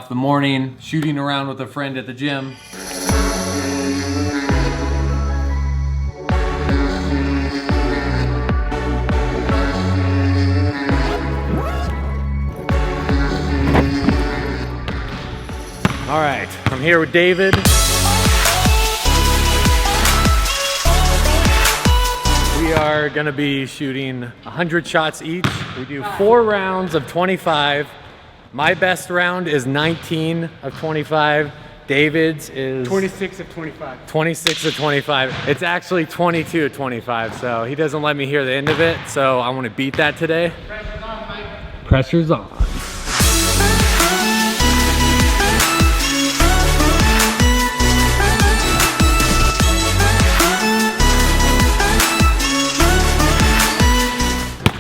off the morning, shooting around with a friend at the gym. All right, I'm here with David. We are gonna be shooting 100 shots each. We do 4 rounds of 25. My best round is 19 of 25. David's is 26 of 25. 26 of 25. It's actually 22 of 25, so he doesn't let me hear the end of it, so I want to beat that today. Pressure's on, Mike. Pressure's on.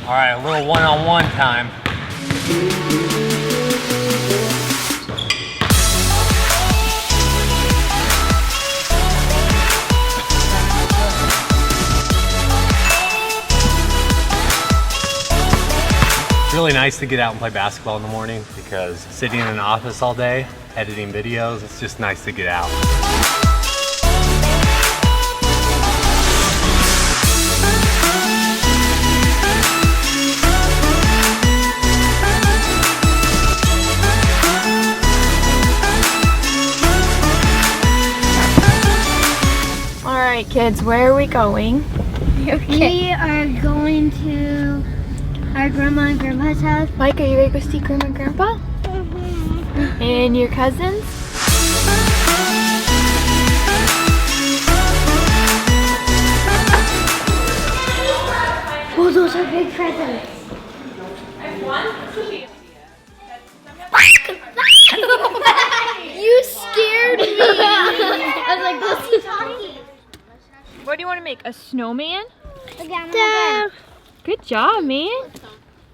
All right, a little one-on-one time. It's really nice to get out and play basketball in the morning because sitting in an office all day, editing videos, it's just nice to get out. Alright kids, where are we going? We are going to our grandma and grandpa's house. Micah, you ready to go see Grandma and Grandpa? And your cousins? Oh, those are big presents. You scared me! I was like, what's he talking? What do you want to make? A snowman? Again. Good job, man.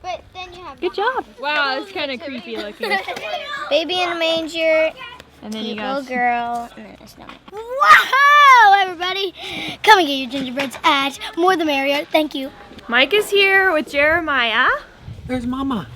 But then you have Good job. Wow, it's kind of creepy looking. baby in a manger, And then you little got girl, and then a snowman. Wow, everybody! Come and get your gingerbreads at More the Merrier. Thank you. Mike is here with Jeremiah. There's Mama.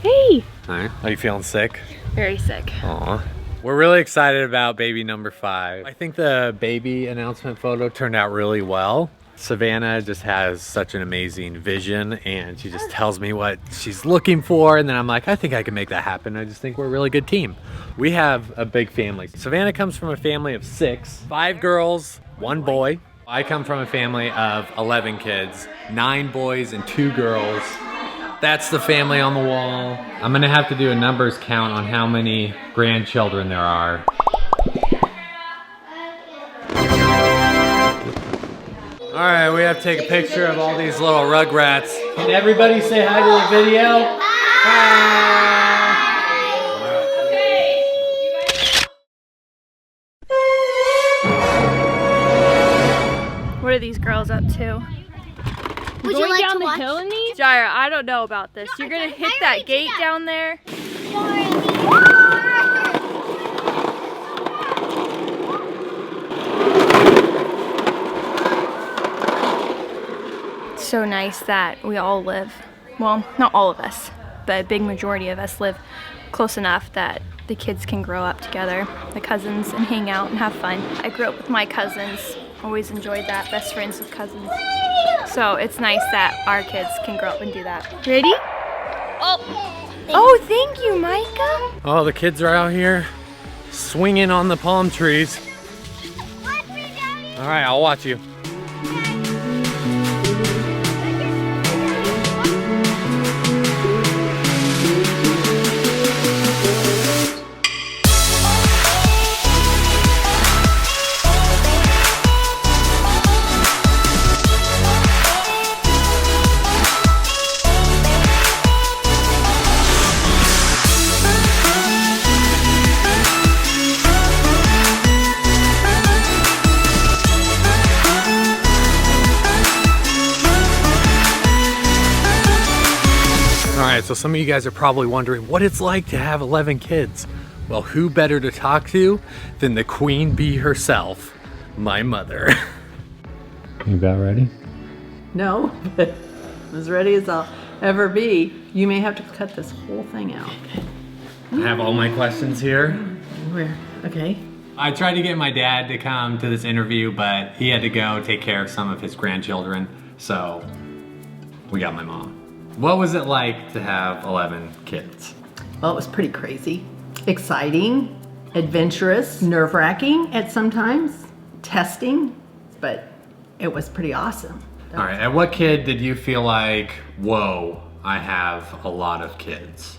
Hey. Hi. Are you feeling sick? Very sick. Aw. We're really excited about baby number 5. I think the baby announcement photo turned out really well. Savannah just has such an amazing vision and she just tells me what she's looking for, and then I'm like, I think I can make that happen. I just think we're a really good team. We have a big family. Savannah comes from a family of 6, 5 girls, 1 boy. I come from a family of 11 kids, 9 boys and 2 girls. That's the family on the wall. I'm gonna have to do a numbers count on how many grandchildren there are. All right, we have to take a picture of all these little rugrats. Can everybody say hi to the video? Hi! What are these girls up to? Would you Going like down to the watch? hill in these? Jirah, I don't know about this. You're gonna hit that gate down there. It's so nice that we all live, well, not all of us, but a big majority of us live close enough that the kids can grow up together, the cousins, and hang out and have fun. I grew up with my cousins, always enjoyed that, best friends with cousins. So it's nice that our kids can grow up and do that. Ready? Oh, thank you, Micah. Oh, the kids are out here swinging on the palm trees. All right, I'll watch you. Alright, so some of you guys are probably wondering what it's like to have 11 kids. Well, who better to talk to than the queen bee herself, my mother. You about ready? No, but I'm as ready as I'll ever be. You may have to cut this whole thing out. I have all my questions here. Where? Okay. I tried to get my dad to come to this interview, but he had to go take care of some of his grandchildren, so we got my mom. What was it like to have 11 kids? Well, it was pretty crazy. Exciting, adventurous, nerve-wracking at sometimes, testing, but it was pretty awesome. All right, at what kid did you feel like, whoa, I have a lot of kids?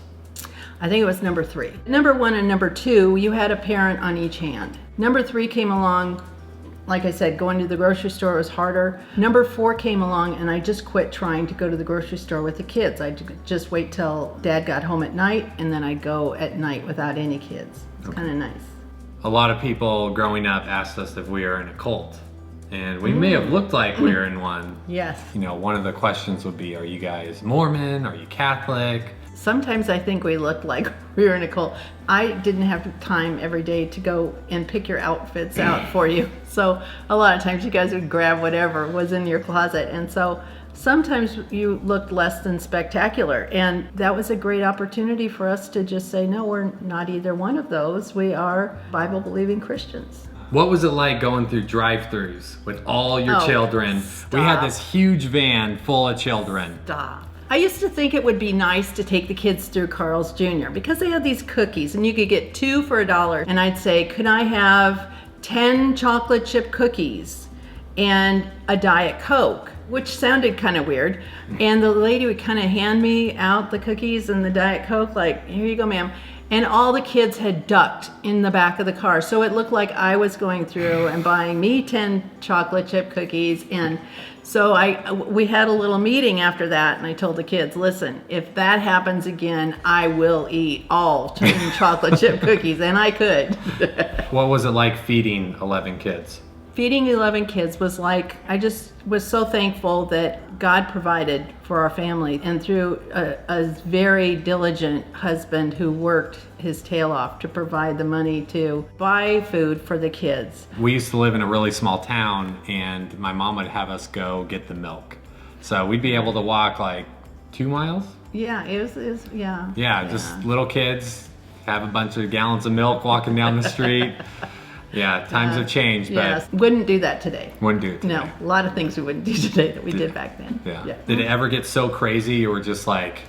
I think it was number 3. Number 1 and number 2, you had a parent on each hand. Number 3 came along, like I said, going to the grocery store was harder. Number 4 came along and I just quit trying to go to the grocery store with the kids. I'd just wait till Dad got home at night and then I'd go at night without any kids. It's kind of nice. A lot of people growing up asked us if we were in a cult, and we may have looked like we were in one. Yes. You know, one of the questions would be, are you guys Mormon? Are you Catholic? Sometimes I think we looked like we were in a cult. I didn't have time every day to go and pick your outfits out for you. So a lot of times you guys would grab whatever was in your closet. And so sometimes you looked less than spectacular. And that was a great opportunity for us to just say, no, we're not either one of those. We are Bible-believing Christians. What was it like going through drive-thrus with all your children? We had this huge van full of children. Stop. I used to think it would be nice to take the kids through Carl's Jr. because they had these cookies and you could get 2 for $1. And I'd say, could I have 10 chocolate chip cookies and a Diet Coke? Which sounded kind of weird. And the lady would kind of hand me out the cookies and the Diet Coke, like, here you go, ma'am. And all the kids had ducked in the back of the car. So it looked like I was going through and buying me 10 chocolate chip cookies. And so we had a little meeting after that, and I told the kids, listen, if that happens again, I will eat all 10 chocolate chip cookies, and I could. What was it like feeding 11 kids? Feeding 11 kids was like, I just was so thankful that God provided for our family, and through a very diligent husband who worked his tail off to provide the money to buy food for the kids. We used to live in a really small town, and my mom would have us go get the milk. So we'd be able to walk like 2 miles? Yeah, it was yeah. Yeah, just little kids, have a bunch of gallons of milk walking down the street. Yeah, times have changed, yes. but Wouldn't do that today. Wouldn't do it today. No, a lot of things we wouldn't do today that we did back then. Yeah. Did it ever get so crazy you were just like,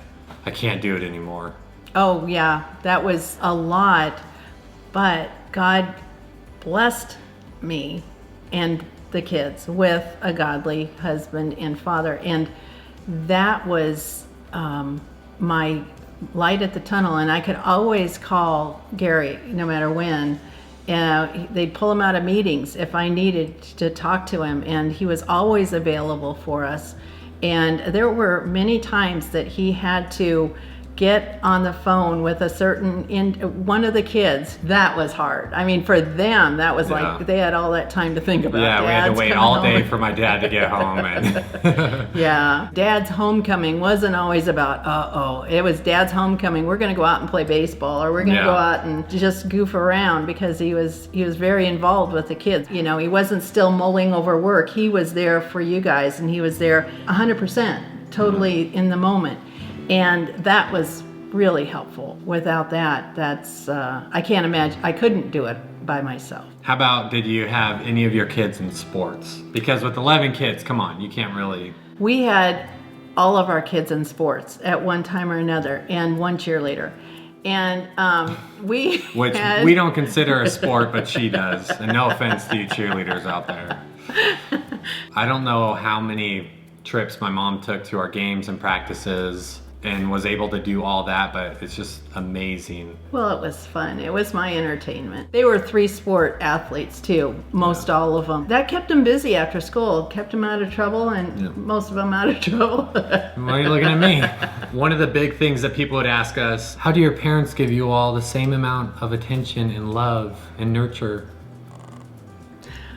I can't do it anymore? Oh yeah, that was a lot, but God blessed me and the kids with a godly husband and father, and that was my light at the tunnel. And I could always call Gary no matter when. They'd pull him out of meetings if I needed to talk to him, and he was always available for us. And there were many times that he had to get on the phone with a certain one of the kids. That was hard. I mean, for them, that was like they had all that time to think about. Yeah, we had to wait all day for my dad to get home. And yeah, Dad's homecoming wasn't always about, it was Dad's homecoming. We're going to go out and play baseball, or we're going to go out and just goof around, because he was very involved with the kids. You know, he wasn't still mulling over work. He was there for you guys, and he was there 100%, totally in the moment. And that was really helpful. Without that, that's, I can't imagine, I couldn't do it by myself. How about, did you have any of your kids in sports? Because with 11 kids, come on, you can't really. We had all of our kids in sports at one time or another, and one cheerleader. And we Which had... we don't consider a sport, but she does. And no offense to you cheerleaders out there. I don't know how many trips my mom took to our games and practices and was able to do all that, but it's just amazing. Well, it was fun. It was my entertainment. They were 3-sport athletes too, most all of them. That kept them busy after school, kept them out of trouble, and most of them out of trouble. Why are you looking at me? One of the big things that people would ask us, how do your parents give you all the same amount of attention and love and nurture?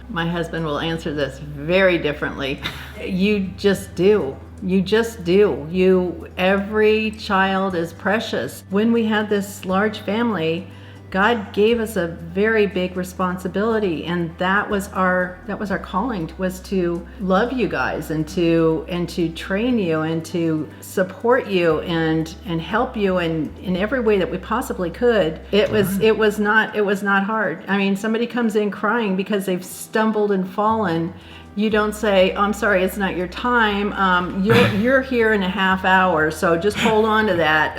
My husband will answer this very differently. You just do. You just do. Every child is precious. When we had this large family, God gave us a very big responsibility, and that was our calling, was to love you guys and to train you and to support you and help you in every way that we possibly could. It was not hard. I mean, somebody comes in crying because they've stumbled and fallen. You don't say, "Oh, I'm sorry, it's not your time. You're here in a half hour, so just hold on to that."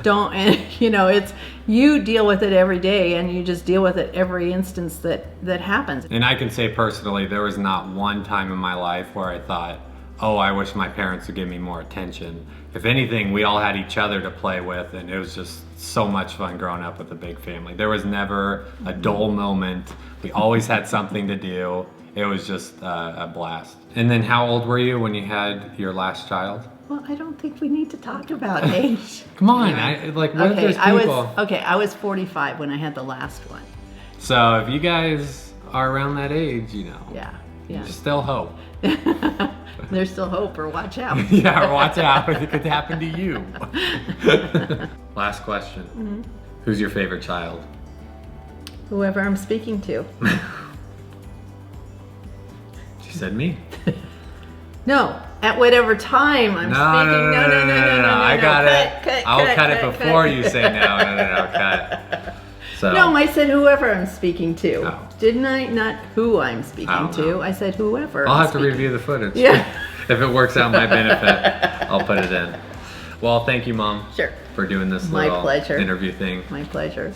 Don't, you know, it's, you deal with it every day, and you just deal with it every instance that happens. And I can say personally, there was not one time in my life where I thought, oh, I wish my parents would give me more attention. If anything, we all had each other to play with, and it was just so much fun growing up with a big family. There was never a dull moment. We always had something to do. It was just a blast. And then how old were you when you had your last child? Well, I don't think we need to talk about age. Come on, what if there's people? I was 45 when I had the last one. So if you guys are around that age, you know, Yeah. there's still hope. There's still hope, or watch out. Yeah, or watch out, it could happen to you. Last question. Mm-hmm. Who's your favorite child? Whoever I'm speaking to. She said me. No, at whatever time I'm speaking. No, I got it. Cut, I'll cut it cut, before cut. you say no, cut. So, No, I said whoever I'm speaking to. Oh. Didn't I? Not who I'm speaking I don't to. know. I said whoever. I'll I'm have to speaking. review the footage. Yeah. If it works out my benefit, I'll put it in. Well, thank you, Mom. Sure. For doing this My little pleasure. interview thing. My pleasure.